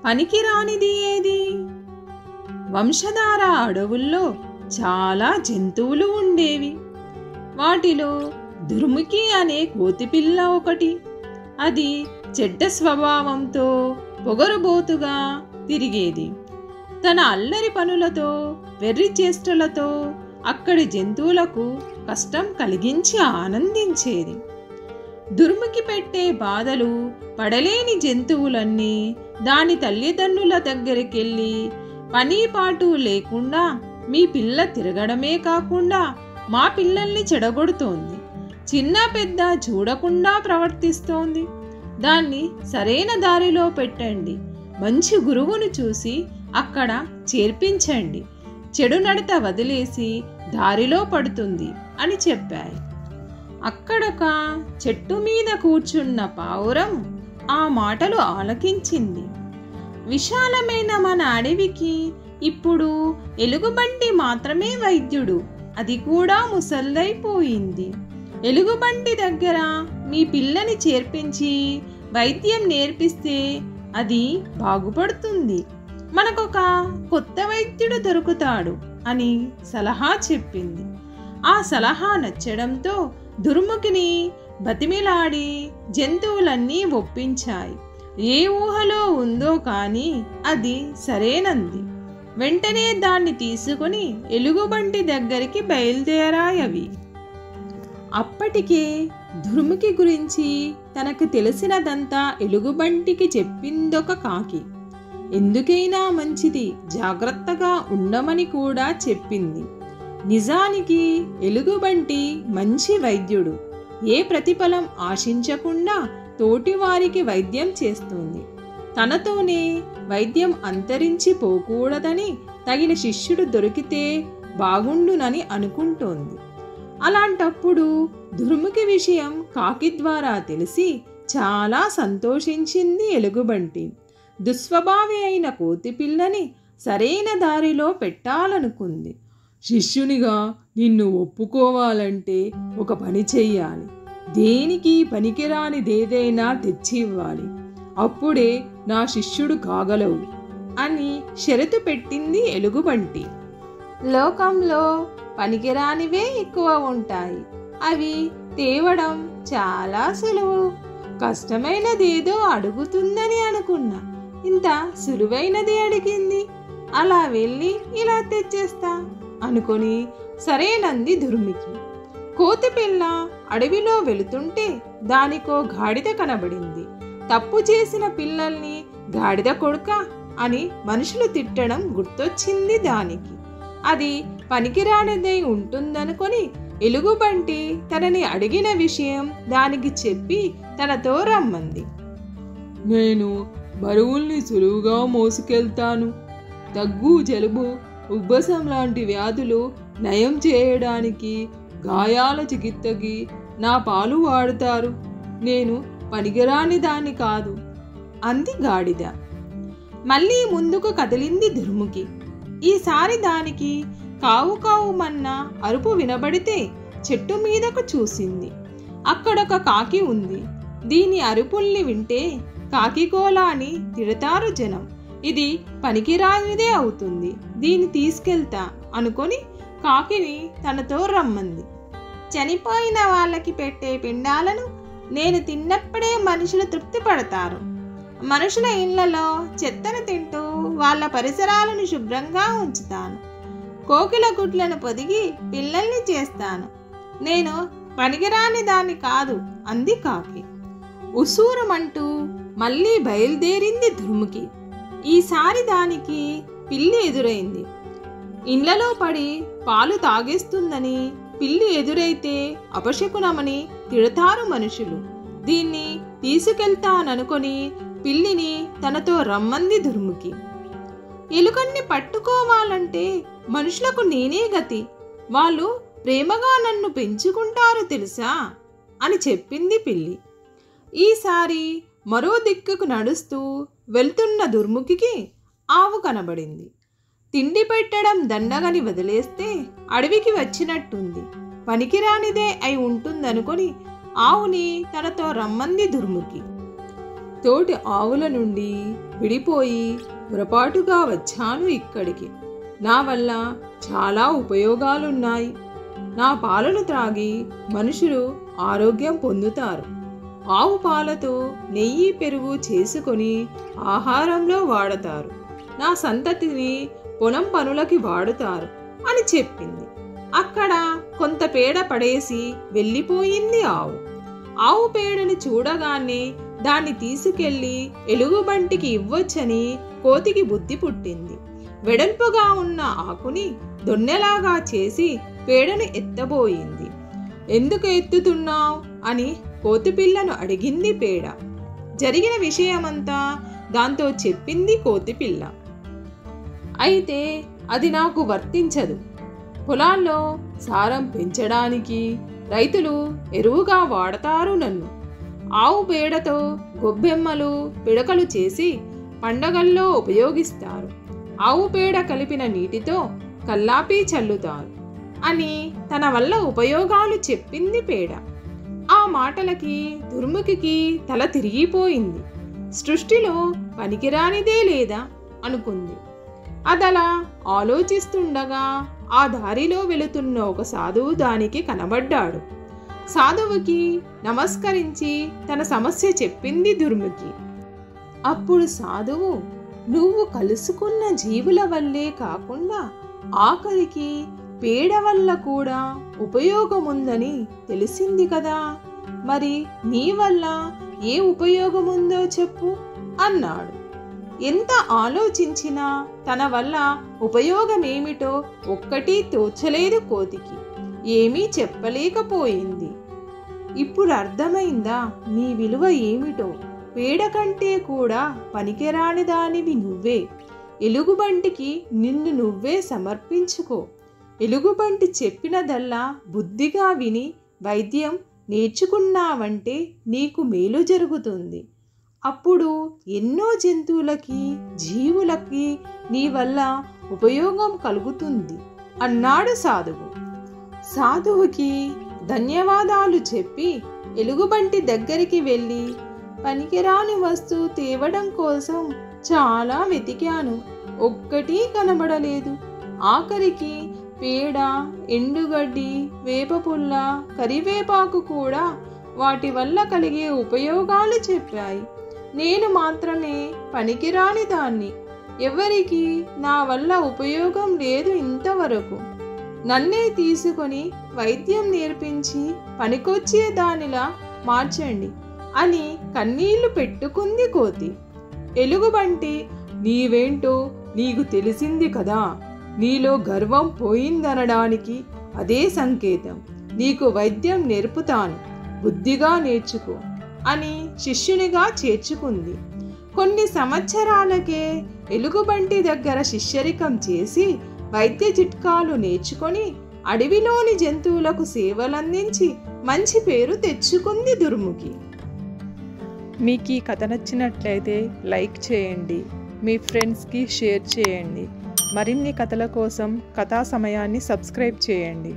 పనికిరానిది ఏది? వంశధార అడవుల్లో చాలా జంతువులు ఉండేవి. వాటిలో దుర్ముఖి అనే కోతిపిల్ల ఒకటి. అది చెడ్డ స్వభావంతో పొగరుబోతుగా తిరిగేది. తన అల్లరి పనులతో, వెర్రి చేష్టలతో అక్కడి జంతువులకు కష్టం కలిగించి ఆనందించేది. దుర్ముఖి పెట్టే బాధలు పడలేని జంతువులన్నీ దాని తల్లిదండ్రుల దగ్గరికెళ్ళి, పని పాటు లేకుండా మీ పిల్ల తిరగడమే కాకుండా మా పిల్లల్ని చెడగొడుతోంది, చిన్న పెద్ద చూడకుండా ప్రవర్తిస్తోంది, దాన్ని సరైన దారిలో పెట్టండి, మంచి గురువును చూసి అక్కడ చేర్పించండి, చెడు నడత వదిలేసి దారిలో పడుతుంది అని చెప్పాయి. అక్కడొక చెట్టు మీద కూర్చున్న పావురం ఆ మాటలు ఆలకించింది. విశాలమైన మన అడవికి ఇప్పుడు ఎలుగుబంటి మాత్రమే వైద్యుడు, అది కూడా ముసల్దైపోయింది. ఎలుగుబంటి దగ్గర మీ పిల్లని చేర్పించి వైద్యం నేర్పిస్తే అది బాగుపడుతుంది, మనకొక కొత్త వైద్యుడు దొరుకుతాడు అని సలహా చెప్పింది. ఆ సలహా నచ్చడంతో దుర్ముఖిని బతిమిలాడి జంతువులన్నీ ఒప్పించాయి. ఏ ఊహలో ఉందో కానీ అది సరేనంది. వెంటనే దాన్ని తీసుకుని ఎలుగుబంటి దగ్గరికి బయలుదేరాయవి. అప్పటికే దుర్ముఖి గురించి తనకు తెలిసినదంతా ఎలుగుబంటికి చెప్పిందొక కాకి. ఎందుకైనా మంచిది, జాగ్రత్తగా ఉండమని కూడా చెప్పింది. నిజానికి ఎలుగుబంటి మంచి వైద్యుడు. ఏ ప్రతిఫలం ఆశించకుండా తోటివారికి వైద్యం చేస్తుంది. తనతోనే వైద్యం అంతరించిపోకూడదని తగిన శిష్యుడు దొరికితే బాగుండునని అనుకుంటోంది. అలాంటప్పుడు దుర్ముఖి విషయం కాకి ద్వారా తెలిసి చాలా సంతోషించింది ఎలుగుబంటి. దుస్వభావి అయిన కోతిపిల్లని సరైన దారిలో పెట్టాలనుకుంది. శిష్యునిగా నిన్ను ఒప్పుకోవాలంటే ఒక పని చెయ్యాలి, దేనికి పనికిరానిదేదైనా తెచ్చి ఇవ్వాలి, అప్పుడే నా శిష్యుడు కాగలవు అని షరతు పెట్టింది ఎలుగుబంటి. లోకంలో పనికిరానివే ఎక్కువ ఉంటాయి, అవి తేవడం చాలా సులువు. కష్టమైనదేదో అడుగుతుందని అనుకున్నా, ఇంత సులువైనది అడిగింది, అలా వెళ్ళి ఇలా తెచ్చేస్తా అనుకొని సరేనంది దుర్ముఖి. కోతిపిల్ల అడవిలో వెళుతుంటే దానికో గాడిద కనబడింది. తప్పు చేసిన పిల్లల్ని గాడిద కొడుక అని మనుషులు తిట్టడం గుర్తొచ్చింది దానికి. అది పనికిరానిదై ఉంటుందనుకొని ఎలుగుబంటి తనని అడిగిన విషయం దానికి చెప్పి తనతో రమ్మంది. నేను బరువుల్ని సులువుగా మోసుకెళ్తాను. దగ్గు, జలుబు, ఉబ్బసం లాంటి వ్యాధులు నయం చేయడానికి, గాయాల చికిత్సకి నా పాలు వాడుతారు. నేను పనికిరాని దాన్ని కాదు అంది గాడిద. మళ్ళీ ముందుకు కదిలింది దుర్ముఖి. ఈసారి దానికి కావు కావుమన్న అరుపు వినబడితే చెట్టు మీదకు చూసింది. అక్కడొక కాకి ఉంది. దీని అరుపుల్ని వింటే కాకిగోలా అని తిడతారు జనం. ఇది పనికిరానిదే అవుతుంది, దీన్ని తీసుకెళ్తా అనుకొని కాకిని తనతో రమ్మంది. చనిపోయిన వాళ్ళకి పెట్టే పిండాలను నేను తిన్నప్పుడే మనుషులు తృప్తి పడతారు. మనుషుల ఇళ్లలో చెత్తను తింటూ వాళ్ళ పరిసరాలను శుభ్రంగా ఉంచుతాను. కోకిల గుడ్లను పొదిగి పిల్లల్ని చేస్తాను. నేను పనికిరాని దాన్ని కాదు అంది కాకి. ఉసూరుమంటూ మళ్ళీ బయలుదేరింది దుర్ముఖి. ఈసారి దానికి పిల్లి ఎదురైంది. ఇండ్లలో పడి పాలు తాగేస్తుందని, పిల్లి ఎదురైతే అపశకునమని తిడతారు మనుషులు. దీన్ని తీసుకెళ్తాననుకొని పిల్లిని తనతో రమ్మంది దుర్ముఖి. ఎలుకన్ని పట్టుకోవాలంటే మనుషులకు నేనే గతి, వాళ్ళు ప్రేమగా నన్ను పెంచుకుంటారు తెలుసా అని చెప్పింది పిల్లి. ఈసారి మరో దిక్కుకు నడుస్తూ వెళ్తున్న దుర్ముఖికి ఆవు కనబడింది. తిండి పెట్టడం దండగని వదిలేస్తే అడవికి వచ్చినట్టుంది, పనికిరానిదే అయి ఉంటుందనుకొని ఆవుని తనతో రమ్మంది దుర్ముఖి. తోటి ఆవుల నుండి విడిపోయి పొరపాటుగా వచ్చాను ఇక్కడికి. నా వల్ల చాలా ఉపయోగాలున్నాయి. నా పాలను త్రాగి మనుషులు ఆరోగ్యం పొందుతారు. ఆవు పాలతో నెయ్యి, పెరుగు చేసుకొని ఆహారంలో వాడతారు. నా సంతతిని పొలం పనులకి వాడుతారు అని చెప్పింది. అక్కడ కొంత పేడ పడేసి వెళ్ళిపోయింది ఆవు. ఆవు పేడని చూడగానే దాన్ని తీసుకెళ్లి ఎలుగుబంటికి ఇవ్వొచ్చని కోతికి బుద్ధి పుట్టింది. వెడల్పుగా ఉన్న ఆకుని దొన్నెలాగా చేసి పేడను ఎత్తబోయింది. ఎందుకు ఎత్తుతున్నావు అని కోతిపిల్లను అడిగింది పేడ. జరిగిన విషయమంతా దాంతో చెప్పింది కోతిపిల్ల. అయితే అది నాకు వర్తించదు. పొలాల్లో సారం పెంచడానికి రైతులు ఎరువుగా వాడతారు నన్ను. ఆవు పేడతో గొబ్బెమ్మలు, పిడకలు చేసి పండగల్లో ఉపయోగిస్తారు. ఆవు పేడ కలిపిన నీటితో కల్లాపి చల్లుతారు అని తన వల్ల ఉపయోగాలు చెప్పింది పేడ. ఆ మాటలకి దుర్ముఖికి తల తిరిగిపోయింది. సృష్టిలో పనికిరానిదే లేదా అనుకుంది. అదలా ఆలోచిస్తుండగా ఆ దారిలో వెళుతున్న ఒక సాధువు దానికి కనబడ్డాడు. సాధువుకి నమస్కరించి తన సమస్య చెప్పింది దుర్ముఖి. అప్పుడు సాధువు, నువ్వు కలుసుకున్న జీవుల వల్లే కాకుండా ఆఖరికి పేడ వల్ల కూడా ఉపయోగముందని తెలిసింది కదా, మరి నీ వల్ల ఏ ఉపయోగముందో చెప్పు అన్నాడు. ఎంత ఆలోచించినా తన వల్ల ఉపయోగమేమిటో ఒక్కటీ తోచలేదు కోతికి. ఏమీ చెప్పలేకపోయింది. ఇప్పుడు అర్థమైందా నీ విలువ ఏమిటో? పేడ కంటే కూడా పనికిరాని దానివి నువ్వే. ఎలుగుబంటికి నిన్ను నువ్వే సమర్పించుకో. ఎలుగుబంటి చెప్పినదల్లా బుద్ధిగా విని వైద్యం నేర్చుకున్నావంటే నీకు మేలు జరుగుతుంది. అప్పుడు ఎన్నో జంతువులకి, జీవులకి నీ వల్ల ఉపయోగం కలుగుతుంది అన్నాడు సాధువు. సాధువుకి ధన్యవాదాలు చెప్పి ఎలుగుబంటి దగ్గరికి వెళ్ళి, పనికిరాని వస్తువు తేవడం కోసం చాలా వెతికాను, ఒక్కటీ కనబడలేదు. ఆఖరికి పేడ, ఎండుగడ్డి, వేపపుల్ల, కరివేపాకు కూడా వాటి వల్ల కలిగే ఉపయోగాలు చెప్పాయి. నేను మాత్రమే పనికిరాని దాన్ని. ఎవరికి నా వల్ల ఉపయోగం లేదు ఇంతవరకు. నన్నే తీసుకొని వైద్యం నేర్పించి పనికొచ్చే దానిలా మార్చండి అని కన్నీళ్లు పెట్టుకుంది కోతి. ఎలుగుబంటి, నీవేంటో నీకు తెలిసింది కదా, నీలో గర్వం పోయిందనడానికి అదే సంకేతం. నీకు వైద్యం నేర్పుతాను, బుద్ధిగా నేర్చుకో అని శిష్యునిగా చేర్చుకుంది. కొన్ని సంవత్సరాలకే ఎలుగుబంటి దగ్గర శిష్యరికం చేసి వైద్య చిట్కాలు నేర్చుకొని అడవిలోని జంతువులకు సేవలందించి మంచి పేరు తెచ్చుకుంది దుర్ముఖి. మీకు ఈ కథ నచ్చినట్లయితే లైక్ చేయండి, మీ ఫ్రెండ్స్కి షేర్ చేయండి. మరిన్ని కథల కోసం కథా సమయాన్ని సబ్స్క్రైబ్ చేయండి.